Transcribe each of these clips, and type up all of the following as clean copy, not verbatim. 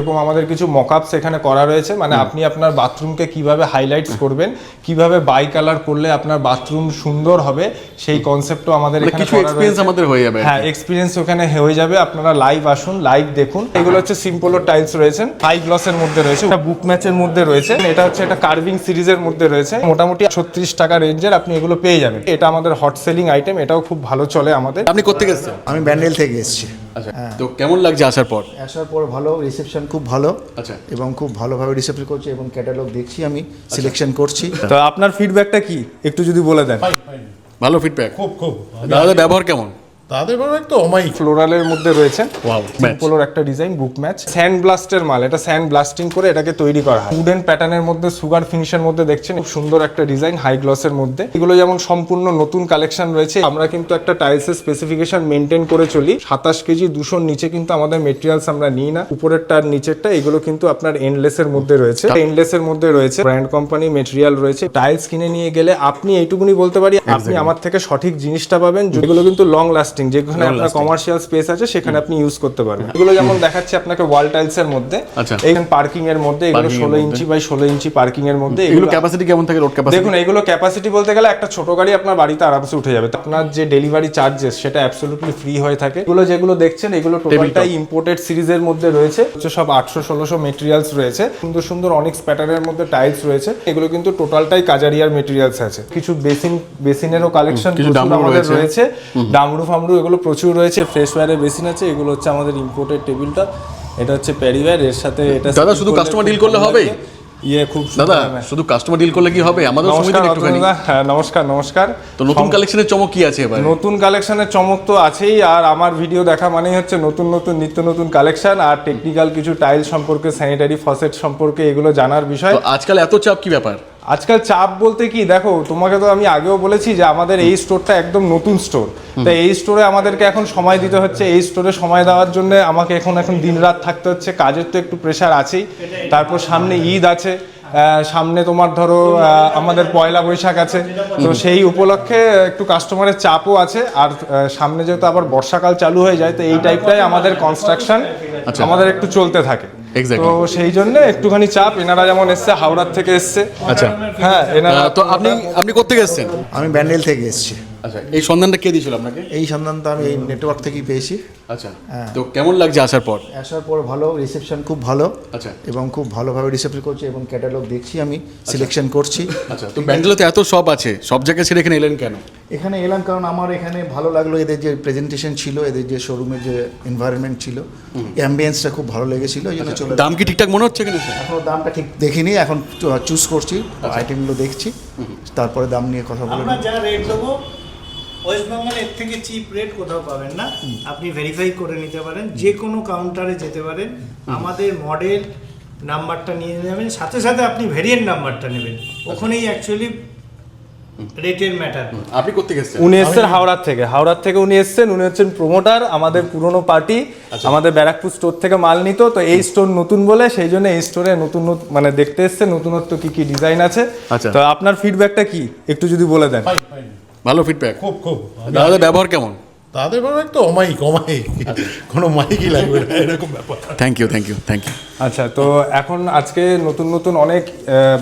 এরকম আমাদের কিছু মকআপস এখানে করা রয়েছে, মানে আপনি আপনার বাথরুমকে কিভাবে হাইলাইটস করবেন, কিভাবে বাই কালার করলে আপনার বাথরুম সুন্দর হবে, সেই কনসেপ্টও আমাদের এখানে কিছু এক্সপেরিয়েন্স আমাদের হয়ে যাবে। হ্যাঁ, এক্সপেরিয়েন্স ওখানে হয়ে যাবে। আপনারা লাইভ আসুন, লাইভ দেখুন। এগুলো হচ্ছে সিম্পল টাইলস রয়েছে, হাই গ্লসের মধ্যে রয়েছে, এটা বুক ম্যাচের মধ্যে রয়েছে, এটা হচ্ছে একটা কার্ভিং সিরিজের মধ্যে রয়েছে। মোটামুটি 36 টাকা রেঞ্জের আপনি এগুলো পেয়ে যাবেন। এটা আমাদের হট সেলিং আইটেম, এটাও খুব ভালো চলে আমাদের। আপনি কোত্থেকে এসেছেন? আমি ব্যান্ডেল থেকে এসেছি। আচ্ছা, তো কেমন লাগছে আসার পর? আসার পর ভালো, রিসেপশন খুব ভালো। আচ্ছা, এবং খুব ভালোভাবে রিসেপশন করছে এবং ক্যাটালগ দেখছি, আমি সিলেকশন করছি। তো আপনার ফিডব্যাকটা কি একটু যদি বলে দেন। ভালো ফিডব্যাক। খুব দাদাদের ব্যবহার কেমন? তাদের ব্যাপারে একটা অমায়িক। ফ্লোরালের মধ্যে রয়েছে ওয়াও, সিম্পলের একটা ডিজাইন, বুক ম্যাচ, স্যান্ড ব্লাস্টের মাল। এটা স্যান্ড ব্লাস্টিং করে এটাকে তৈরি করা হয়। উডেন প্যাটার্নের মধ্যে সুগার ফিনিশের মধ্যে দেখছেন, খুব সুন্দর একটা ডিজাইন হাই গ্লসের মধ্যে। এগুলো যেমন সম্পূর্ণ নতুন কালেকশন রয়েছে। আমরা কিন্তু একটা টাইলসের স্পেসিফিকেশন মেনটেন করে চলি। 27 কেজি 200 নিচে কিন্তু আমাদের মেটেরিয়ালস আমরা নিই না। উপরেরটা আর নিচেরটা এগুলো কিন্তু আপনার এন্ডলেসের মধ্যে রয়েছে, এন্ডলেসের মধ্যে রয়েছে ব্র্যান্ড কোম্পানি মেটেরিয়াল রয়েছে। টাইলস কিনে নিয়ে গেলে আপনি এইটুকুনি বলতে পারি আপনি আমার থেকে সঠিক জিনিসটা পাবেন, যেগুলো কিন্তু লং লাস্টিং, যেখানে আপনার কমার্শিয়াল স্পেস আছে সেখানে আপনি ইউজ করতে পারবেন। এগুলো যেমন দেখাচ্ছি আপনাকে ওয়াল টাইলস এর মধ্যে, এইখানে পার্কিং এর মধ্যে, এগুলো 16 ইঞ্চি বাই 16 ইঞ্চি পার্কিং এর মধ্যে। এগুলো ক্যাপাসিটি কেমন থাকে? রোড ক্যাপাসিটি দেখুন, এগুলো ক্যাপাসিটি বলতে গেলে একটা ছোট গাড়ি আপনার বাড়িতে আরামসে উঠে যাবে। আপনার যে ডেলিভারি চার্জেস সেটা অ্যাবসলিউটলি ফ্রি হয়ে থাকে। এগুলো যেগুলো দেখছেন এগুলো টোটালটাই ইম্পোর্টেড সিরিজের মধ্যে রয়েছে, সব 800-1600 মেটেরিয়ালস রয়েছে। সুন্দর সুন্দর অনিক্স প্যাটার্নের মধ্যে টাইলস রয়েছে। এগুলো কিন্তু টোটালটাই কাজারিয়ার মেটেরিয়ালস আছে। কিছু বেসিনেরও কালেকশন আমাদের রয়েছে, ডামরু ফামরু এগুলো প্রচুর রয়েছে। ফ্রেশ ওয়্যারের বেসিন আছে। এগুলো হচ্ছে আমাদের ইম্পোর্টেড টেবিলটা, এটা হচ্ছে প্যারিওয়্যার, এর সাথে এটা দাদা শুধু কাস্টমার ডিল করলে হবে? খুব দাদা শুধু কাস্টমার ডিল করলে কি হবে? আমাদের সময় দিন একটুখানি। হ্যাঁ, নমস্কার। তো নতুন কালেকশনের চমক কি আছে এবার? নতুন কালেকশনের চমক তো আছেই, আর আমার ভিডিও দেখা মানেই হচ্ছে নতুন নিত্য নতুন কালেকশন আর টেকনিক্যাল কিছু টাইল সম্পর্কে, স্যানিটারি ফসেট সম্পর্কে এগুলো জানার বিষয়। তো আজকাল এত চাপ কি ব্যাপার? আজকাল চাপ বলতে কি, দেখো তোমাকে তো আমি আগেও বলেছি যে আমাদের এই স্টোরটা একদম নতুন স্টোর। তাই এই স্টোরে আমাদেরকে এখন সময় দিতে হচ্ছে। এই স্টোরে সময় দেওয়ার জন্য আমাকে এখন দিনরাত থাকতে হচ্ছে। কাজের তো একটু প্রেশার আছেই, তারপর সামনে ঈদ আছে, সামনে তোমার ধরো আমাদের পয়লা বৈশাখ আছে, তো সেই উপলক্ষে একটু কাস্টমারের চাপও আছে। আর সামনে যেহেতু আবার বর্ষাকাল চালু হয়ে যায়, তো এই টাইপটাই আমাদের কনস্ট্রাকশন আমাদের একটু চলতে থাকে। তো সেই জন্য একটুখানি চাপ। এনারা যেমন এসছে হাওড়ার থেকে এসছে। আচ্ছা, হ্যাঁ, এনারা। তো আপনি কোত্থেকে এসেছেন? আমি ব্যান্ডেল থেকে এসেছি। আচ্ছা, এই সন্ধানটা কে দিয়েছিল আপনাকে? এই সন্ধানটা আমি এই নেটওয়ার্ক থেকেই পেয়েছি। আচ্ছা, তো কেমন লাগছে আসার পর? আসার পর ভালো, রিসেপশন খুব ভালো। আচ্ছা, এবং খুব ভালোভাবে রিসেপশন করছে এবং ক্যাটালগ দেখছি, আমি সিলেকশন করছি। আচ্ছা, তো ব্যান্ডেলে তো এত শপ আছে, সব জায়গায় ছেড়ে এখানে এলেন কেন? এখানে এলাম কারণ আমার এখানে ভালো লাগলো, এদের যে প্রেজেন্টেশন ছিল, এদের যে শোরুমের যে এনভায়রনমেন্ট ছিল, অ্যাম্বিয়েন্সটা খুব ভালো লেগেছিল, এই জন্য চলে। দাম কি ঠিকঠাক মনে হচ্ছে কিনা? এখনো দামটা ঠিক দেখিনি, এখন চুজ করছি, আইটেমগুলো দেখছি, তারপরে দাম নিয়ে কথা বলবো। আমরা যা রেট দেবো ওয়েস্ট বেঙ্গল এর থেকে চিপ রেট কোথাও পাবেন না। আপনি ভেরিফাই করে নিতে পারেন, যে কোনো কাউন্টারে যেতে পারেন, আমাদের মডেল নাম্বারটা নিয়ে নেবেন, সাথে সাথে আপনি ভেরিয়েন্ট নাম্বারটা নেবেন, ওখানেই অ্যাকচুয়ালি রেটের ম্যাটার। আপনি কোত্থেকে এসেছেন? উনি এসছেন হাওড়ার থেকে উনি এসছেন। উনি হচ্ছেন প্রমোটার, আমাদের পুরনো পার্টি, আমাদের ব্যারাকপুর স্টোর থেকে মাল নিত। তো এই স্টোর নতুন বলে সেই জন্য এই স্টোরে নতুন মানে দেখতে এসছে নতুনত্ব কি কি ডিজাইন আছে। তো আপনার ফিডব্যাকটা কি একটু যদি বলে দেন। ভালো ফিডব্যাক। খুব দাদাদের ব্যবহার কেমন? তাদের ব্যাপারে একটা অমায়িক। কোনো মাইকই লাগবে না, এরকম ব্যাপার। Thank you. আচ্ছা, তো এখন আজকে নতুন অনেক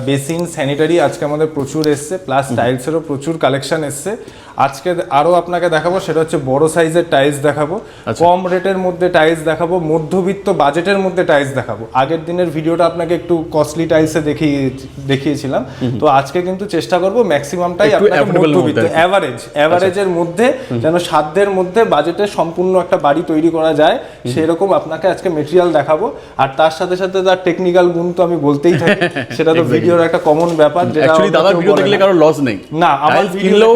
বেসিন, স্যানিটারি আজকে আমাদের প্রচুর এসছে, প্লাস টাইলসেরও প্রচুর কালেকশন এসছে। আজকে আরও আপনাকে দেখাবো, সেটা হচ্ছে বড় সাইজের টাইলস দেখাবো, কম রেটের মধ্যে টাইলস দেখাবো, মধ্যবিত্ত বাজেটের মধ্যে টাইলস দেখাবো। আগের দিনের ভিডিওটা আপনাকে একটু কস্টলি টাইলসে দেখিয়েছিলাম, তো আজকে কিন্তু চেষ্টা করবো ম্যাক্সিমামটাই আপনাকে মধ্যবিত্ত, অ্যাভারেজের মধ্যে, যেন সাধ্যের মধ্যে বাজেটে সম্পূর্ণ একটা বাড়ি তৈরি করা যায় সেরকম আপনাকে আজকে মেটেরিয়াল দেখাবো। আর তার সাথে সাথে তার টেকনিক্যাল গুণ তো আমি বলতেই থাকি, সেটা তো ভিডিওর একটা কমন ব্যাপার। অ্যাকচুয়ালি দাদার ভিডিও দেখলে কারো লস নেই। না, আমার কিনলেও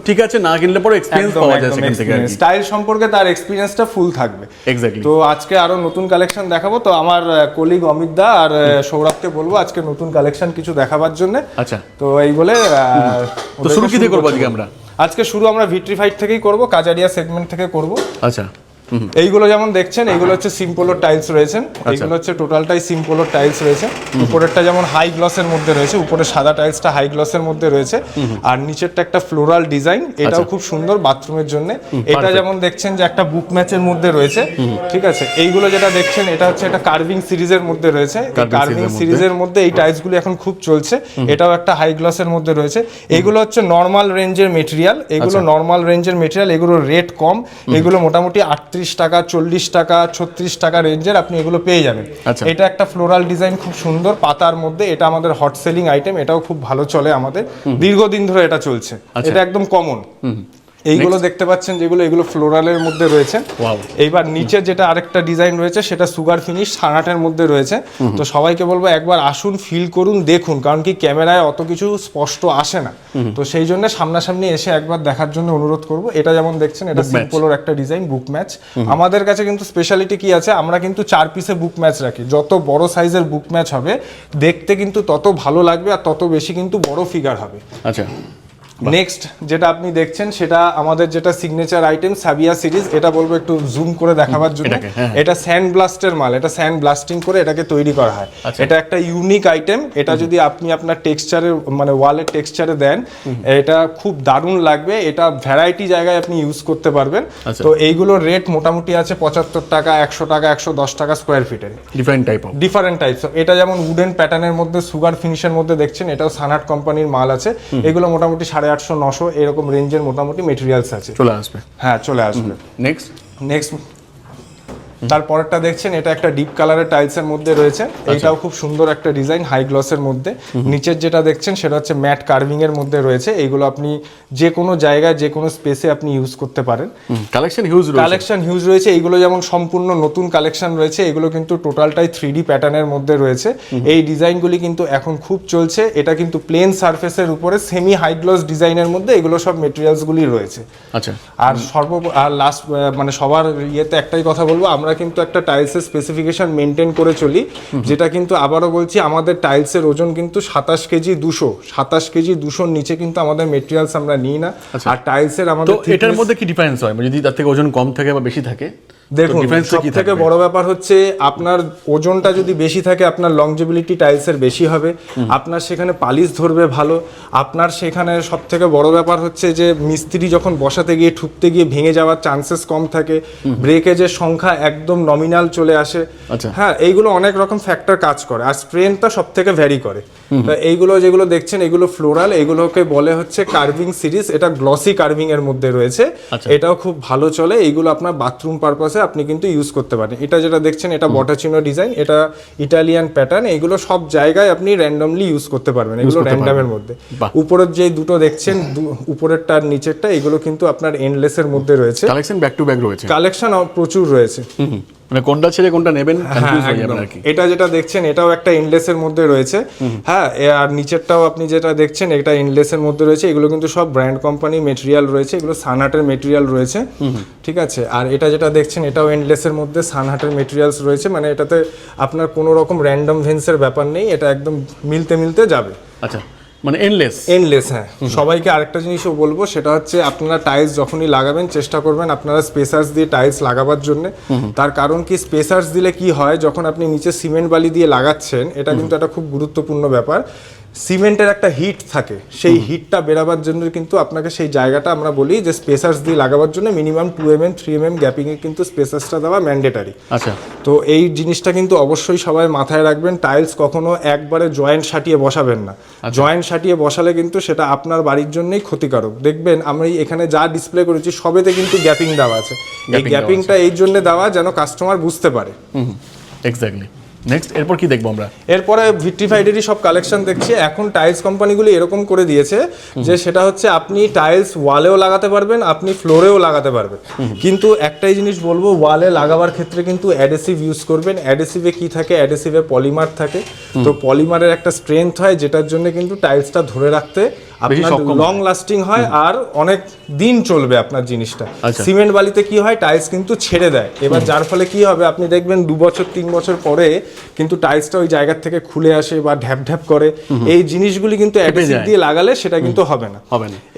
ঠিক আছে, না কিনলে পরে এক্সপেরিয়েন্স পাওয়া যায় সেখান থেকে। স্টাইল সম্পর্কে তার এক্সপেরিয়েন্সটা ফুল থাকবে। এক্স্যাক্টলি। তো আজকে আরো নতুন কালেকশন দেখাবো। তো আমার কলিগ অমিত দা আর সৌরভকে বলবো আজকে নতুন কালেকশন কিছু দেখাবার জন্য। আচ্ছা, তো এই বলে তো শুরু কি দিয়ে করবো আজকে আমরা? আজকে শুরু আমরা ভিট্রিফাইড থেকেই করব, কাজারিয়া সেগমেন্ট থেকে করব। আচ্ছা, এইগুলো যেমন দেখছেন এইগুলো হচ্ছে সিম্পলোর টাইলস রয়েছেন, এইগুলো হচ্ছে টোটালটাই সিম্পলোর টাইলস রয়েছে। উপরেরটা যেমন হাই গ্লসের মধ্যে রয়েছে, উপরে সাদা টাইলসটা হাই গ্লসের মধ্যে রয়েছে, আর নিচেরটা একটা ফ্লোরাল ডিজাইন, এটাও খুব সুন্দর বাথরুমের জন্য। এটা যেমন দেখছেন যে একটা বুক ম্যাচের মধ্যে রয়েছে, ঠিক আছে। এইগুলো যেটা দেখছেন এটা হচ্ছে একটা কার্ভিং সিরিজের মধ্যে রয়েছে, কার্ভিং সিরিজের মধ্যে এই টাইলসগুলো এখন খুব চলছে। এটাও একটা হাই গ্লসের মধ্যে রয়েছে। এগুলো হচ্ছে নর্মাল রেঞ্জের মেটেরিয়াল, এগুলো নর্মাল রেঞ্জের মেটেরিয়াল, এগুলো রেট কম, এগুলো মোটামুটি 38 টাকা 40 টাকা 36 টাকা রেঞ্জের আপনি এগুলো পেয়ে যাবেন। এটা একটা ফ্লোরাল ডিজাইন খুব সুন্দর পাতার মধ্যে, এটা আমাদের হট সেলিং আইটেম, এটাও খুব ভালো চলে আমাদের, দীর্ঘদিন ধরে এটা চলছে, এটা একদম কমন। এইগুলো দেখতে পাচ্ছেন যেগুলো, এগুলো ফ্লোরালের মধ্যে রয়েছে। এইবার নিচে যেটা আরেকটা ডিজাইন রয়েছে সেটা সুগার ফিনিশ সানাটের মধ্যে রয়েছে। তো সবাইকে বলবো একবার আসুন, ফিল করুন, দেখুন, কারণ কি ক্যামেরায় অত কিছু স্পষ্ট আসে না, তো সেই জন্য সামনাসামনি এসে একবার দেখার জন্য অনুরোধ করব। এটা যেমন দেখছেন এটা সিম্পলোর একটা ডিজাইন, বুক ম্যাচ। আমাদের কাছে কিন্তু স্পেশালিটি কি আছে, আমরা কিন্তু 4 পিসে বুক ম্যাচ রাখি। যত বড় সাইজের বুক ম্যাচ হবে দেখতে কিন্তু তত ভালো লাগবে, আর তত বেশি কিন্তু বড় ফিগার হবে। আচ্ছা, নেক্সট যেটা আপনি দেখছেন সেটা আমাদের যেটা সিগনেচার আইটেম সাবিয়া সিরিজ, এটা বলবো একটু জুম করে দেখাবার জন্য। এটা স্যান্ড ব্লাস্টের মাল, এটা স্যান্ড ব্লাস্টিং করে এটাকে তৈরি করা হয়। এটা একটা ইউনিক আইটেম, এটা যদি আপনি আপনার টেক্সচারের মানে ওয়ালের টেক্সচারে দেন এটা খুব দারুণ লাগবে, এটা ভ্যারাইটি জায়গায় আপনি ইউজ করতে পারবেন। তো এইগুলোর রেট মোটামুটি আছে 75 টাকা 100 টাকা 110 টাকা স্কোয়ার ফিটের, ডিফারেন্ট টাইপস। এটা যেমন উডেন প্যাটার্নের মধ্যে সুগার ফিনিশের মধ্যে দেখছেন, এটাও সানাট কোম্পানির মাল আছে। এগুলো মোটামুটি 850-900 এরকম রেঞ্জের মোটামুটি মেটেরিয়ালস আছে, চলে আসবে। হ্যাঁ, চলে আসবে। নেক্সট তারপরেরটা দেখছেন এটা একটা ডিপ কালারের টাইলসের মধ্যে রয়েছে, এইটাও খুব সুন্দর একটা ডিজাইন হাই গ্লসের মধ্যে। নিচের যেটা দেখছেন সেটা হচ্ছে ম্যাট কার্ভিং এর মধ্যে রয়েছে। এইগুলো আপনি যে কোনো জায়গায় যে কোনো স্পেসে আপনি ইউজ করতে পারেন। কালেকশন হিউজ রয়েছে। এইগুলো যেমন সম্পূর্ণ নতুন কালেকশন রয়েছে, এগুলো কিন্তু টোটালটাই 3D প্যাটার্নের মধ্যে রয়েছে। এই ডিজাইনগুলি কিন্তু এখন খুব চলছে। এটা কিন্তু প্লেন সারফেসের উপরে সেমি হাই গ্লস ডিজাইনের মধ্যে এগুলো সব মেটেরিয়ালসগুলি রয়েছে। আচ্ছা, আর লাস্ট মানে সবার ইয়েতে একটাই কথা বলবো, আমরা কিন্তু একটা টাইলসের স্পেসিফিকেশন মেনটেন করে চলি, যেটা কিন্তু আবারও বলছি আমাদের টাইলসের ওজন কিন্তু 27 কেজি 200 নিচে কিন্তু আমাদের মেটেরিয়ালস আমরা নিই না। আর টাইলসের আমাদের এটার মধ্যে কি ডিফারেন্স হয়, যদি তার থেকে ওজন কম থাকে বা বেশি থাকে? দেখুন, সবথেকে বড় ব্যাপার হচ্ছে আপনার ওজনটা যদি বেশি থাকে আপনার লংজিবিলিটি টাইলসের বেশি হবে, আপনার সেখানে পালিশ ধরবে ভালো। আপনার সেখানে সবথেকে বড় ব্যাপার হচ্ছে যে মিস্ত্রি যখন বসাতে গিয়ে ঠুকতে গিয়ে ভেঙে যাওয়ার চান্সেস কম থাকে, ব্রেকেজের সংখ্যা একদম নমিনাল চলে আসে। হ্যাঁ, এইগুলো অনেক রকম ফ্যাক্টর কাজ করে, আর স্ট্রেংথটা সবথেকে ভ্যারি করে। তো এইগুলো যেগুলো দেখছেন এগুলো ফ্লোরাল, এগুলোকে বলে হচ্ছে কার্ভিং সিরিজ। এটা গ্লসি কার্ভিং এর মধ্যে রয়েছে, এটাও খুব ভালো চলে। এইগুলো আপনার বাথরুম পারপাসে আপনি কিন্তু ইউজ করতে পারেন। এটা যেটা দেখছেন এটা বটাচিনো ডিজাইন, এটা ইটালিয়ান প্যাটার্ন। এগুলো সব জায়গায় আপনি র্যান্ডমলি ইউজ করতে পারবেন, এগুলো র্যান্ডামের মধ্যে। উপরের যে দুটো দেখছেন উপরেরটা আর নিচেরটা, এগুলো কিন্তু আপনার এন্ডলেসের মধ্যে রয়েছে। কালেকশন ব্যাক টু ব্যাক রয়েছে, কালেকশন প্রচুর রয়েছে, মানে কোনটা ছেড়ে কোনটা নেবেন কনফিউজ হয়ে যাবেন আর কি। এটা যেটা দেখছেন এটাও একটা এন্ডলেসের মধ্যে রয়েছে। হ্যাঁ, আর নিচেরটাও আপনি যেটা দেখছেন এটা এন্ডলেসের মধ্যে রয়েছে। এগুলো কিন্তু সব ব্র্যান্ড কোম্পানি মেটেরিয়াল রয়েছে, এগুলো সানহাটের মেটেরিয়াল রয়েছে, ঠিক আছে। আর এটা যেটা দেখছেন এটাও এন্ডলেসের মধ্যে সানহাটের মেটেরিয়ালস রয়েছে, মানে এটাতে আপনার কোনো রকম র্যান্ডম ভেন্সের ব্যাপার নেই, এটা একদম মিলতে যাবে। আচ্ছা, মানে এন্ডলেস। হ্যাঁ, সবাইকে আরেকটা জিনিসও বলবো, সেটা হচ্ছে আপনারা টাইলস যখনই লাগাবেন চেষ্টা করবেন আপনারা স্পেসার্স দিয়ে টাইলস লাগাবার জন্য। তার কারণ কি, স্পেসার্স দিলে কি হয়, যখন আপনি নিচে সিমেন্ট বালি দিয়ে লাগাচ্ছেন, এটা কিন্তু একটা খুব গুরুত্বপূর্ণ ব্যাপার, সিমেন্টের একটা হিট থাকে, সেই হিটটা বেরাবার জন্য কিন্তু আপনাকে সেই জায়গাটা আমরা বলি যে স্পেসার্স দিয়ে লাগাবার জন্য মিনিমাম 2 mm 3 mm গ্যাপিংয়ে কিন্তু স্পেসার্সটা দেওয়া ম্যান্ডেটারি। আচ্ছা, তো এই জিনিসটা কিন্তু অবশ্যই সবাই মাথায় রাখবেন। টাইলস কখনো একবারে জয়েন্ট সাটিয়ে বসাবেন না, জয়েন্ট সাটিয়ে বসালে কিন্তু সেটা আপনার বাড়ির জন্যই ক্ষতিকারক। দেখবেন আমি এখানে যা ডিসপ্লে করেছি সবেতে কিন্তু গ্যাপিং দেওয়া আছে, এই গ্যাপিংটা এই জন্য দেওয়া যেন কাস্টমার বুঝতে পারে। এক্স্যাক্টলি। নেক্সট এরপর কি দেখবো আমরা? এরপরে ভিট্রিফাইডেরই সব কালেকশন দেখছি। এখন টাইলস কোম্পানিগুলি এরকম করে দিয়েছে যে সেটা হচ্ছে আপনি টাইলস ওয়ালেও লাগাতে পারবেন, আপনি ফ্লোরেও লাগাতে পারবেন। কিন্তু একটাই জিনিস বলবো, ওয়ালে লাগাবার ক্ষেত্রে কিন্তু অ্যাডেসিভ ইউজ করবেন। অ্যাডেসিভে কি থাকে, অ্যাডেসিভে পলিমার থাকে, তো পলিমারের একটা স্ট্রেংথ হয় যেটার জন্য কিন্তু টাইলসটা ধরে রাখতে বেশি আপনার সক্ষম লং লাস্টিং হয় আর অনেক দিন চলবে আপনার জিনিসটা। আচ্ছা। সিমেন্ট বালিতে কি হয়, টাইলস কিন্তু ছেড়ে দেয়, এবার যার ফলে কি হবে আপনি দেখবেন 2 বছর 3 বছর পরে কিন্তু টাইলসটা ওই জায়গা থেকে খুলে আসে বা ঢ্যাপ ঢ্যাপ করে। এই জিনিসগুলি কিন্তু অ্যাডহেসিভ যায়। দিয়ে লাগালে সেটা কিন্তু হবে না।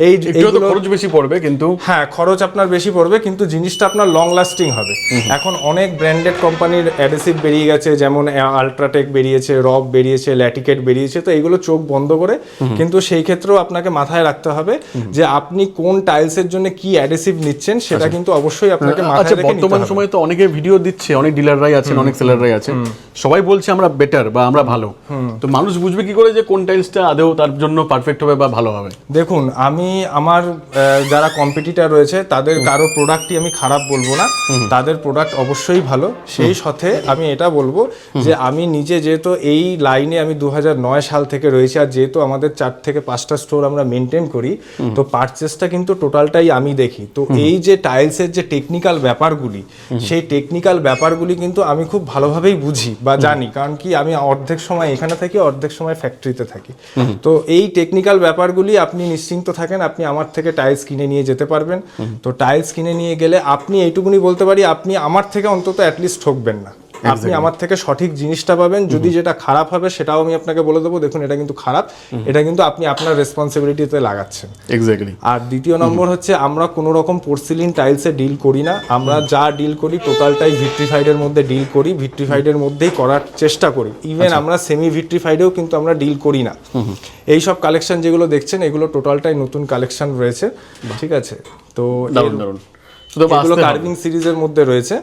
এই এই একটু তো খরচ বেশি পড়বে, কিন্তু হ্যাঁ খরচ আপনার বেশি পড়বে, কিন্তু জিনিসটা আপনার লং লাস্টিং হবে। এখন অনেক ব্র্যান্ডেড কোম্পানির অ্যাডহেসিভ বেরিয়ে গেছে, যেমন আলট্রাটেক বেরিয়েছে, রব বেরিয়েছে, ল্যাটিকেট বেরিয়েছে, তো এগুলো চোখ বন্ধ করে। কিন্তু সেই ক্ষেত্রেও আপনাকে মাথায় রাখতে হবে যে আপনি কোন টাইলসের জন্য কি অ্যাডহেসিভ নিচ্ছেন, সেটা কিন্তু অবশ্যই আপনাকে আচ্ছা, মাথায় রেখে নিতে বর্তমান হবে। সময়ে তো অনেকে ভিডিও দিচ্ছে, অনেক ডিলাররাই আছেন, অনেক সেলাররাই আছেন, সবাই বলছে আমরা বেটার বা আমরা ভালো। তো মানুষ বুঝবে কি করে যে কোন টাইলসটা আদৌ তার জন্য পারফেক্ট হবে বা ভালো হবে? দেখুন, আমি আমার যারা কম্পিটিটর রয়েছে তাদের কারো প্রোডাক্টই আমি খারাপ বলবো না, তাদের প্রোডাক্ট অবশ্যই ভালো। সেই সাথে আমি এটা বলবো যে আমি নিজে যেহেতু এই লাইনে আমি 2009 সাল থেকে রয়েছি, আর যেহেতু আমাদের 4 থেকে 5টা স্টোর আমরা মেনটেন করি, তো পারচেসটা কিন্তু টোটালটাই আমি দেখি। তো এই যে টাইলসের যে টেকনিক্যাল ব্যাপারগুলি, সেই টেকনিক্যাল ব্যাপারগুলি কিন্তু আমি খুব ভালোভাবেই বুঝি বা জানি, কারণ কি আমি অর্ধেক সময় এখানে থাকি, অর্ধেক সময় ফ্যাক্টরিতে থাকি। তো এই টেকনিক্যাল ব্যাপারগুলি আপনি নিশ্চিন্ত থাকেন, আপনি আমার থেকে টাইলস কিনে নিয়ে যেতে পারবেন। তো টাইলস কিনে নিয়ে গেলে আপনি এইটুকুনি বলতে পারি, আপনি আমার থেকে অন্তত অ্যাটলিস্ট ঠকবেন না, আপনি আমার থেকে সঠিক জিনিসটা পাবেন। যদি যেটা খারাপ হবে সেটাও আমি আপনাকে বলে দেবো, দেখুন এটা কিন্তু খারাপ, এটা কিন্তু আপনি আপনার রেসপন্সিবিলিটিতে লাগাচ্ছেন। এক্স্যাক্টলি। আর দ্বিতীয় নম্বর হচ্ছে, আমরা কোনো রকম পোর্সিলিন টাইলসে ডিল করি না, আমরা যা ডিল করি টোটালটাই ভিট্রিফাইডের মধ্যে ডিল করি, ভিট্রিফাইডের মধ্যেই করার চেষ্টা করি। ইভেন আমরা সেমি ভিট্রিফাইডেও কিন্তু আমরা ডিল করি না। এই সব কালেকশন যেগুলো দেখছেন এগুলো টোটালটাই নতুন কালেকশন রয়েছে, ঠিক আছে? তো দারুণ। এগুলো কার্ভিং সিরিজের মধ্যে রয়েছে।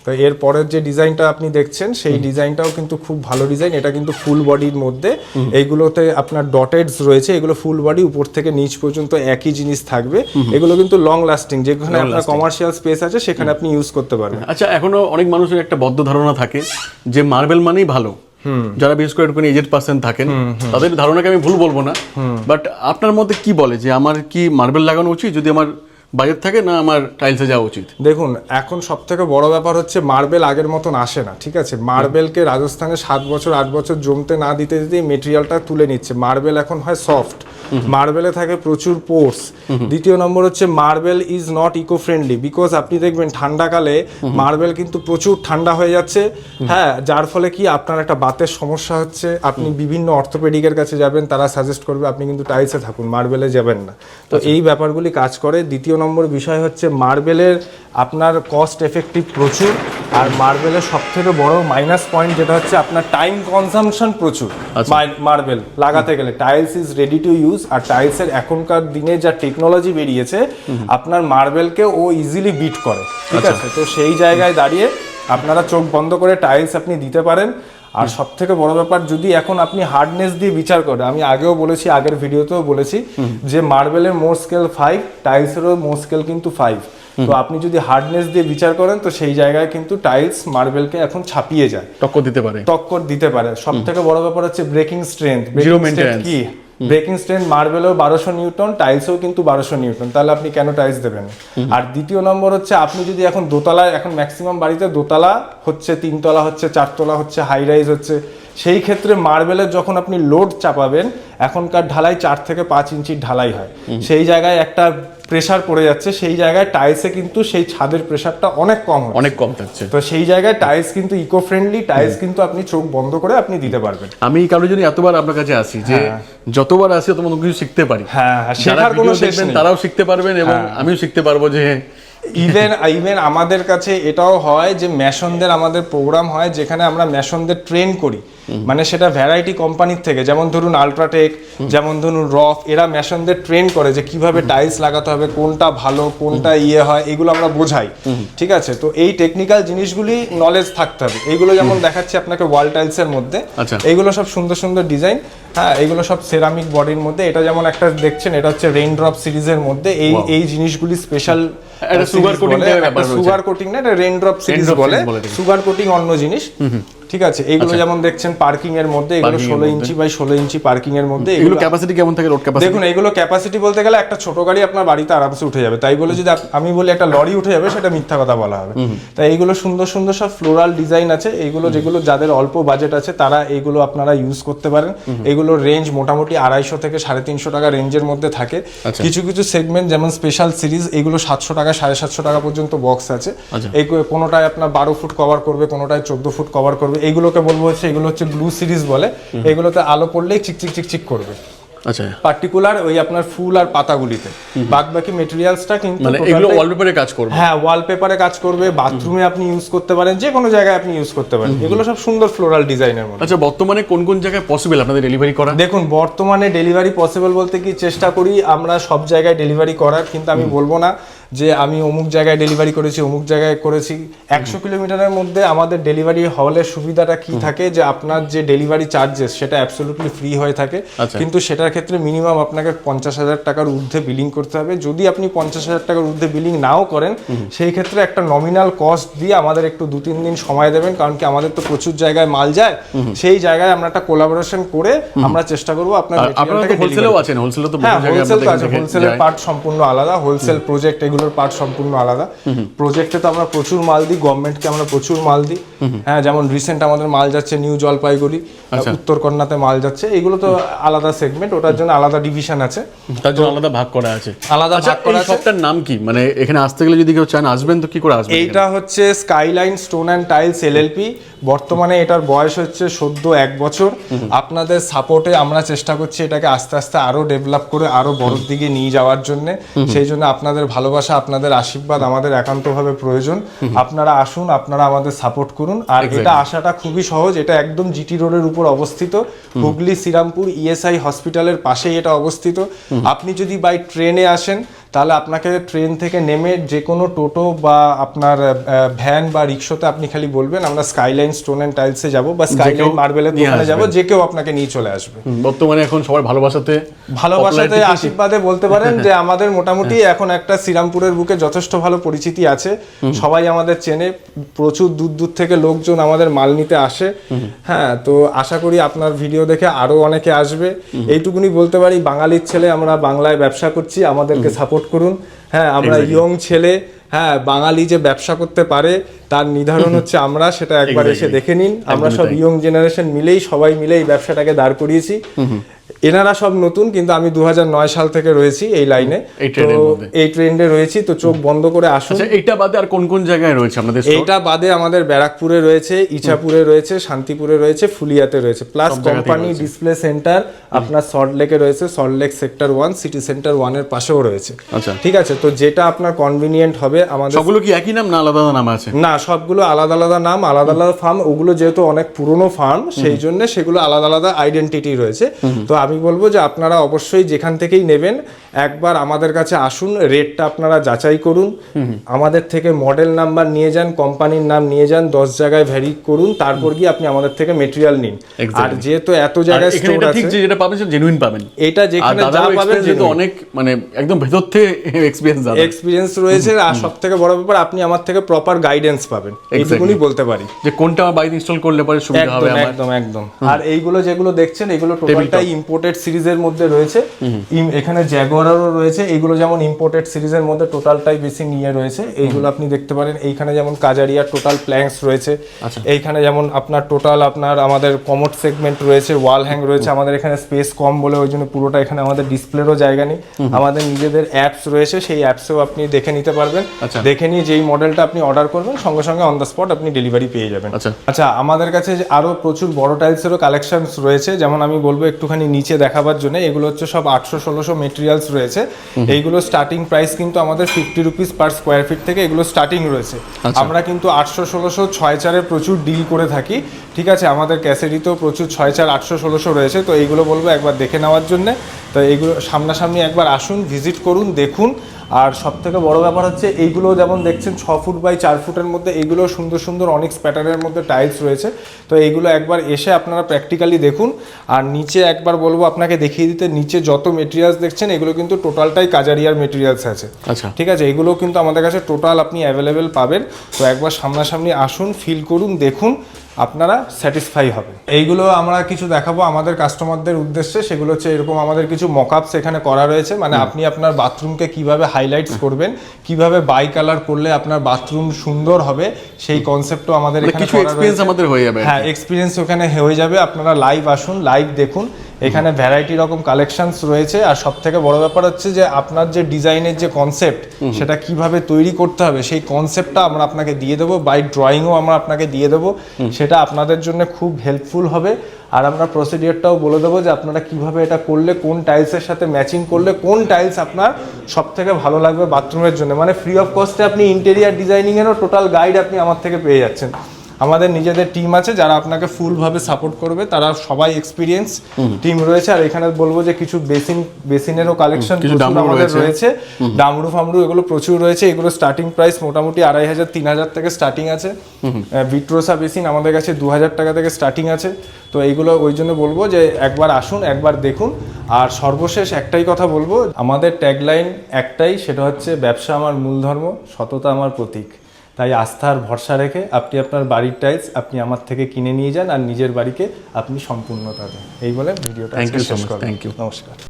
তো এর পরের যে ডিজাইনটা আপনি দেখছেন সেই ডিজাইনটাও কিন্তু খুব ভালো ডিজাইন, এটা কিন্তু ফুল বডির মধ্যে। এইগুলোতে আপনার ডটেডস রয়েছে, এগুলো ফুল বডি, উপর থেকে নিচ পর্যন্ত একই জিনিস থাকবে। এগুলো কিন্তু লং লাস্টিং, যেখানে আপনার কমার্শিয়াল স্পেস আছে সেখানে আপনি ইউজ করতে পারবেন। আচ্ছা, এখনো অনেক মানুষের একটা বদ্ধ ধারণা থাকে যে মার্বেল মানেই ভালো, যারা বিশেষ করে একটুখানি এজেড পার্সন থাকেন তাদের ধারণাকে আমি ভুল বলবো না, বাট আপনার মধ্যে কি বলে যে আমার কি মার্বেল লাগানো উচিত যদি আমার বাজেট থাকে, না আমার টাইলসে যাওয়া উচিত? দেখুন, এখন সব থেকে বড় ব্যাপার হচ্ছে মার্বেল আগের মতন আসে না, ঠিক আছে? মার্বেলকে রাজস্থানে 7 বছর 8 বছর জমতে না দিতে দিতেই মেটেরিয়ালটা তুলে নিচ্ছে। মার্বেল এখন হয় সফট, মার্বেলে থাকে প্রচুর পোর্স। দ্বিতীয় নম্বর হচ্ছে marble is not eco friendly, because আপনি দেখবেন ঠান্ডাকালে মার্বেল কিন্তু প্রচুর ঠান্ডা হয়ে যাচ্ছে, হ্যাঁ, যার ফলে কি আপনার একটা বাতের সমস্যা হচ্ছে। আপনি বিভিন্ন অর্থোপেডিকের কাছে যাবেন, তারা সাজেস্ট করবে আপনি কিন্তু টাইলসে থাকুন, মার্বেলে যাবেন না। তো এই ব্যাপারগুলি কাজ করে। দ্বিতীয় নম্বর বিষয় হচ্ছে মার্বেলের আপনার কস্ট এফেক্টিভ প্রচুর, আর মার্বেলের সব থেকে বড় মাইনাস পয়েন্ট যেটা হচ্ছে আপনার টাইম কনজাম্পশন প্রচুর। মার্বেল লাগাতে গেলে tiles is ready to use, আর টাইলসের এখনকার দিনে যা টেকনোলজি বেরিয়েছে আপনার মার্বেলকে ও ইজিলি বিট করে, ঠিক আছে? তো সেই জায়গায় দাঁড়িয়ে আপনারা চোখ বন্ধ করে টাইলস আপনি দিতে পারেন। আর সব থেকে বড় ব্যাপার, যদি এখন আপনি হার্ডনেস দিয়ে বিচার করেন, আমি আগেও বলেছি, আগের ভিডিওতেও বলেছি যে মার্বেলের মোর স্কেল 5, টাইলসেরও মোর স্কেল কিন্তু 5। তো আপনি যদি হার্ডনেস দিয়ে বিচার করেন তো সেই জায়গায় কিন্তু টাইলস মার্বেলকে এখন ছাপিয়ে যায়, টক্কর দিতে পারে। সব থেকে বড় ব্যাপার হচ্ছে ব্রেকিং স্ট্রেংথ। কি ব্রেকিং স্ট্রেংথ মার্বেলেও 1200 নিউটন, টাইলসেও কিন্তু 1200 নিউটন, তাহলে আপনি কেন টাইলস দেবেন? আর দ্বিতীয় নম্বর হচ্ছে, আপনি যদি এখন দোতলায়, এখন ম্যাক্সিমাম বাড়িতে দোতলা হচ্ছে, 3 তলা হচ্ছে, 4 তলা হচ্ছে, হাই রাইজ হচ্ছে, সেই ক্ষেত্রে মার্বেলের যখন আপনি লোড চাপাবেন, এখনকার ঢালাই 4 থেকে 5 ইঞ্চির ঢালাই হয়, সেই জায়গায় একটা প্রেসার পড়ে যাচ্ছে, সেই জায়গায় টাইলসে কিন্তু সেই ছাদের প্রেসারটা অনেক কম থাকছে। তো সেই জায়গায় টাইলস কিন্তু ইকো ফ্রেন্ডলি, টাইলস কিন্তু আপনি চোখ বন্ধ করে আপনি দিতে পারবেন। আমি কারোর জন্য এতবার আপনার কাছে আসি যে যতবার আসি ততবার কিছু শিখতে পারি, শেখার কোনো শেষ নেই, তারাও শিখতে পারবেন এবং আমিও শিখতে পারবো। যে ইভেন আমাদের কাছে এটাও হয় যে মেশনদের আমাদের প্রোগ্রাম হয় যেখানে আমরা মেশনদের ট্রেন করি, মানে সেটা ভ্যারাইটি কোম্পানির থেকে, যেমন ধরুন আলট্রাটেক, যেমন ধরুন রফ, এরা মেশনদের ট্রেন করে যে কিভাবে টাইলস লাগাতে হবে, কোনটা ভালো কোনটা হয়, এগুলো আমরা বোঝাই, ঠিক আছে? তো এই টেকনিক্যাল জিনিসগুলি নলেজ থাকতে হবে। এইগুলো যেমন দেখাচ্ছি আপনাকে ওয়াল টাইলসের মধ্যে, এইগুলো সব সুন্দর সুন্দর ডিজাইন, হ্যাঁ, এগুলো সব সেরামিক বডির মধ্যে। এটা যেমন একটা দেখছেন, এটা হচ্ছে রেইন ড্রপ সিরিজের মধ্যে। এই জিনিসগুলি স্পেশাল সুগার কোটিং না, এটা রেইন ড্রপ সিরিজ বলে। সুগার কোটিং অন্য জিনিস, ঠিক আছে, এইগুলো যেমন দেখছেন পার্কিং এর মধ্যে, এগুলো 16 ইঞ্চি বাই 16 ইঞ্চি পার্কিং এর মধ্যে। এগুলো ক্যাপাসিটি কেমন থাকে, রোড ক্যাপাসিটি? দেখুন এগুলো ক্যাপাসিটি বলতে গেলে একটা ছোট গাড়ি আপনার বাড়িতে আরামসে উঠে যাবে, তাই বলে যদি আমি বলি একটা লরি উঠে যাবে সেটা মিথ্যা কথা বলা হবে। তাই এইগুলো সুন্দর সুন্দর সব ফ্লোরাল ডিজাইন আছে, এইগুলো যেগুলো যাদের অল্প বাজেট আছে তারা এইগুলো আপনারা ইউজ করতে পারেন। এগুলোর রেঞ্জ মোটামুটি 250 থেকে 350 টাকা রেঞ্জের মধ্যে থাকে। কিছু কিছু সেগমেন্ট যেমন স্পেশাল সিরিজ এগুলো 700 টাকা 750 টাকা পর্যন্ত বক্স আছে। এই কোনোটায় আপনার 12 ফুট কভার করবে, কোনোটায় 14 ফুট কভার করবে। এইগুলোকে বলবো হচ্ছে এগুলো হচ্ছে ব্লু সিরিজ বলে, এগুলোতে আলো পড়লেই চিকচিক চিকচিক করবে। আচ্ছা, পার্টিকুলার ওই আপনার ফুল আর পাতাগুলিতে, বাদ বাকি মেটেরিয়ালসটা কিন্তু মানে এগুলো ওয়ালপেপারে কাজ করবে। হ্যাঁ, ওয়ালপেপারে কাজ করবে, বাথরুমে আপনি ইউজ করতে পারেন, যে কোনো জায়গায় আপনি ইউজ করতে পারেন। এগুলো সব সুন্দর ফ্লোরাল ডিজাইনের মধ্যে। আচ্ছা, বর্তমানে কোন কোন জায়গায় পসিবল আপনাদের ডেলিভারি করা? দেখুন বর্তমানে ডেলিভারি পসিবল বলতে কি চেষ্টা করি আমরা সব জায়গায় ডেলিভারি করার, কিন্তু আমি বলবো না যে আমি অমুক জায়গায় ডেলিভারি করেছি অমুক জায়গায় করেছি। 100 কিলোমিটারের মধ্যে আমাদের ডেলিভারি হলের সুবিধাটা কি থাকে যে আপনার যে ডেলিভারি চার্জেস সেটা অ্যাবসলিউটলি ফ্রি হয়ে থাকে, কিন্তু সেটার ক্ষেত্রে মিনিমাম আপনাকে 50,000 টাকার ঊর্ধ্বে বিলিং করতে হবে। যদি আপনি 50,000 টাকার ঊর্ধ্বে বিলিং নাও করেন সেই ক্ষেত্রে একটা নমিনাল কস্ট দিয়ে আমাদের একটু 2-3 দিন সময় দেবেন, কারণ কি আমাদের তো প্রচুর জায়গায় মাল যায়, সেই জায়গায় আমরা একটা কোলাবোরেশন করে আমরা চেষ্টা করবো আপনার আপনারা হোলসেলও আছেন, হোলসেলও তো হ্যাঁ, হোলসেল তো আছে, হোলসেলের পার্ট সম্পূর্ণ আলাদা, হোলসেল প্রজেক্ট এগুলোর পার্ট সম্পূর্ণ আলাদা। প্রজেক্টে তো আমরা প্রচুর মাল দিই, গভর্নমেন্টকে আমরা প্রচুর মাল দিই। হ্যাঁ, যেমন রিসেন্ট আমাদের মাল যাচ্ছে নিউ জলপাইগুড়ি, উত্তরকন্যাতে মাল যাচ্ছে, এগুলো তো আলাদা সেগমেন্ট, ওটার জন্য আলাদা ডিভিশন আছে, তার জন্য আলাদা ভাগ করা আছে। আলাদা ভাগ করা আছে। শপটার নাম কি, মানে এখানে আসতে গেলে যদি কেউ চান আসবেন তো কি করে আসবেন? এইটা হচ্ছে skyline stone and tiles LLP. বর্তমানে এটার বয়স হচ্ছে 1 বছর। আপনাদের সাপোর্টে আমরা চেষ্টা করছি এটাকে আস্তে আস্তে আরো ডেভেলপ করে আরো বড়র দিকে নিয়ে যাওয়ার জন্য। সেই জন্য আপনাদের ভালোবাসা, আপনাদের আশীর্বাদ আমাদের একান্তভাবে প্রয়োজন। আপনারা আসুন, আপনারা আমাদের সাপোর্ট করুন। আর এটা আসাটা খুবই সহজ, এটা একদম জিটি রোডের উপর অবস্থিত, হুগলি শ্রীরামপুর ইএসআই হসপিটালের পাশেই এটা অবস্থিত। আপনি যদি বাই ট্রেনে আসেন তাহলে আপনাকে ট্রেন থেকে নেমে যে কোনো টোটো বা আপনার ভ্যান বা রিক্সাতে আপনি খালি বলবেন আমরা স্কাইলাইন স্টোন অ্যান্ড টাইলসে যাব বা স্কাইলাইন মার্বেলের দোকানে যাব, যে কেউ আপনাকে নিয়ে চলে আসবে। বর্তমানে এখন সবার ভালোবাসাতে আশীর্বাদে বলতে পারেন যে আমাদের মোটামুটি এখন একটা শ্রীরামপুরের বুকে যথেষ্ট ভালো পরিচিতি আছে, সবাই আমাদের চেনে, প্রচুর দূর দূর থেকে লোকজন আমাদের মাল নিতে আসে। হ্যাঁ, তো আশা করি আপনার ভিডিও দেখে আরো অনেকে আসবে। এইটুকুনি বলতে পারি, বাঙালির ছেলে, আমরা বাংলায় ব্যবসা করছি, আমাদেরকে সাপোর্ট করুন। হ্যাঁ, আমরা ইয়ং ছেলে, হ্যাঁ, বাঙালি যে ব্যবসা করতে পারে তার নির্ধারণ হচ্ছে আমরা, সেটা একবার এসে দেখে নিন। আমরা সব ইয়ং জেনারেশন মিলেই সবাই মিলে এই ব্যবসাটাকে দাঁড় করিয়েছি। এনারা সব নতুন, কিন্তু আমি 2009 সাল থেকে রয়েছি এই লাইনে, এই ট্রেন্ডে রয়েছি, তো চোখ বন্ধ করে আসুন। এইটা বাদে আর কোন কোন জায়গায় রয়েছে আপনাদের? এইটা বাদে আমাদের ব্যারাকপুরে রয়েছে, ইছাপুরে রয়েছে, শান্তিপুরে রয়েছে, ফুলিয়াতে রয়েছে, প্লাস কোম্পানি ডিসপ্লে সেন্টার আপনার সল্টলেকে রয়েছে, সল্টলেক সেক্টর 1 সিটি সেন্টার 1 এর পাশেও রয়েছে। ঠিক আছে, তো যেটা আপনার কনভিনিয়েন্ট হবে। আমাদের সবগুলো কি একই নাম না আলাদা আলাদা নাম আছে? না, সবগুলো আলাদা আলাদা নাম, আলাদা আলাদা ফার্ম। ওগুলো যেহেতু অনেক পুরনো ফার্ম, সেই জন্য সেগুলো আলাদা আলাদা আইডেন্টিটি রয়েছে। তো আমি বলবো যে আপনারা অবশ্যই যেখান থেকেই নেবেন একবার আমাদের কাছে আসুন, রেটটা আপনারা যাচাই করুন, আমাদের থেকে মডেল নাম্বার নিয়ে যান, কোম্পানির নাম নিয়ে যান, 10 জায়গায় ভ্যারি করুন, তারপর গিয়ে আপনি আমাদের থেকে মেটেরিয়াল নিন। আর যেহেতু এত জায়গায় স্টোর আছে, ঠিক যেটা পাবেন সেটা জেনুইন পাবেন। এটা যেখানে যা পাবেন যেহেতু অনেক মানে একদম ভেতর থেকে এক্সপেরিয়েন্স রয়েছে। আর সবথেকে বড় ব্যাপার, আপনি আমার থেকে প্রপার গাইডেন্স পাবেন, এইটুকুই বলতে পারি, যে কোনটা আমার বাড়িতে ইনস্টল করলে পরে সুবিধা হবে আমার। একদম একদম। আর এইগুলো যেগুলো দেখছেন এগুলো টোটালটাই ইম্পোর্টেড সিরিজের মধ্যে রয়েছে। এখানে জ্যাগুয়ারও রয়েছে, এইগুলো যেমন ইম্পোর্টেড সিরিজের মধ্যে টোটালটাই বেশি নিয়ে রয়েছে। এইগুলো আপনি দেখতে পারেন, এইখানে যেমন কাজারিয়ার টোটাল প্ল্যাঙ্কস রয়েছে, এইখানে যেমন আপনার টোটাল আপনার আমাদের কমোড সেগমেন্ট রয়েছে, ওয়াল হ্যাং রয়েছে। আমাদের এখানে স্পেস কম বলে ওই জন্য পুরোটা এখানে আমাদের ডিসপ্লেরও জায়গা নেই। আমাদের নিজেদের অ্যাপস রয়েছে, সেই অ্যাপসেও আপনি দেখে নিতে পারবেন। দেখে নিয়ে যেই মডেলটা আপনি অর্ডার করবেন সঙ্গে সঙ্গে অন দ্য স্পট আপনি ডেলিভারি পেয়ে যাবেন। আচ্ছা, আমাদের কাছে আরো প্রচুর বড় টাইলসেরও কালেকশনস রয়েছে, যেমন আমি বলবো একটুখানি নিচে দেখাবার জন্য। এগুলো হচ্ছে সব 800-1600 মেটেরিয়ালস রয়েছে। এইগুলো স্টার্টিং প্রাইস কিন্তু আমাদের 50 রুপিস পার স্কোয়ার ফিট থেকে এগুলো স্টার্টিং রয়েছে। আমরা কিন্তু 800-1600 6-4-এর প্রচুর ডিল করে থাকি, ঠিক আছে। আমাদের ক্যাসেরিতেও প্রচুর 6-4 800-1600 রয়েছে, তো এইগুলো বলবো একবার দেখে নেওয়ার জন্য। তো এইগুলো সামনাসামনি একবার আসুন, ভিজিট করুন, দেখুন। আর সব থেকে বড় ব্যাপার হচ্ছে এইগুলো যেমন দেখছেন 6 ফুট বাই 4 ফুটের মধ্যে, এইগুলো সুন্দর সুন্দর অনেক প্যাটার্নের মধ্যে টাইলস রয়েছে। তো এইগুলো একবার এসে আপনারা প্র্যাকটিক্যালি দেখুন। আর নিচে একবার বলবো আপনাকে দেখিয়ে দিতে, নিচে যত মেটেরিয়ালস দেখছেন এগুলো কিন্তু টোটালটাই কাজারিয়ার মেটেরিয়ালস আছে, ঠিক আছে। এগুলো কিন্তু আমাদের কাছে টোটাল আপনি অ্যাভেলেবেল পাবেন। তো একবার সামনাসামনি আসুন, ফিল করুন, দেখুন। আপনারা স্যাটিসফাই হবে। এইগুলো আমরা কিছু দেখাবো আমাদের কাস্টমারদের উদ্দেশ্যে, সেগুলো হচ্ছে এরকম আমাদের কিছু মকআপস এখানে করা রয়েছে, মানে আপনি আপনার বাথরুমকে কিভাবে হাইলাইটস করবেন, কিভাবে বাই কালার করলে আপনার বাথরুম সুন্দর হবে, সেই কনসেপ্টও আমাদের এখানে কিছু করা এক্সপেরিয়েন্স রয়েছে। আমাদের হয়ে যাবে। হ্যাঁ, এক্সপিরিয়েন্স ওখানে হয়ে যাবে। আপনারা লাইভ আসুন, লাইভ দেখুন, এখানে ভ্যারাইটি রকম কালেকশনস রয়েছে। আর সব থেকে বড় ব্যাপার হচ্ছে যে আপনার যে ডিজাইনের যে কনসেপ্ট, সেটা কিভাবে তৈরি করতে হবে সেই কনসেপ্টটা আমরা আপনাকে দিয়ে দেবো, বাই ড্রয়িংও আমরা আপনাকে দিয়ে দেবো, সেটা আপনাদের জন্য খুব হেল্পফুল হবে। আর আমরা প্রসিডিওরটাও বলে দেবো যে আপনারা কিভাবে এটা করলে, কোন টাইলসের সাথে ম্যাচিং করলে কোন টাইলস আপনার সব থেকে ভালো লাগবে বাথরুমের জন্য। মানে ফ্রি অফ কস্টে আপনি ইন্টেরিয়ার ডিজাইনিংয়েরও টোটাল গাইড আপনি আমার থেকে পেয়ে যাচ্ছেন। আমাদের নিজেদের টিম আছে যারা আপনাকে ফুলভাবে সাপোর্ট করবে, তারা সবাই এক্সপিরিয়েন্স টিম রয়েছে। আর এখানে বলবো যে কিছু বেসিনেরও কালেকশন আমাদের রয়েছে, ডামরু ফামরু এগুলো প্রচুর রয়েছে। এগুলো স্টার্টিং প্রাইস মোটামুটি 2500-3000 থেকে স্টার্টিং আছে। ভিট্রোসা বেসিন আমাদের কাছে 2000 টাকা থেকে স্টার্টিং আছে। তো এইগুলো ওই জন্য বলবো যে একবার আসুন, একবার দেখুন। আর সর্বশেষ একটাই কথা বলবো, আমাদের ট্যাগলাইন একটাই, সেটা হচ্ছে ব্যবসা আমার মূল ধর্ম, সততা আমার প্রতীক। তাই আস্থার ভরসা রেখে আপনি আপনার বাড়ির টাইলস আপনি আমার থেকে কিনে নিয়ে যান, আর নিজের বাড়িকে আপনি সম্পূর্ণতা দেন। এই বলে ভিডিওটা Thank you so শেষ much. করব। Thank you. নমস্কার।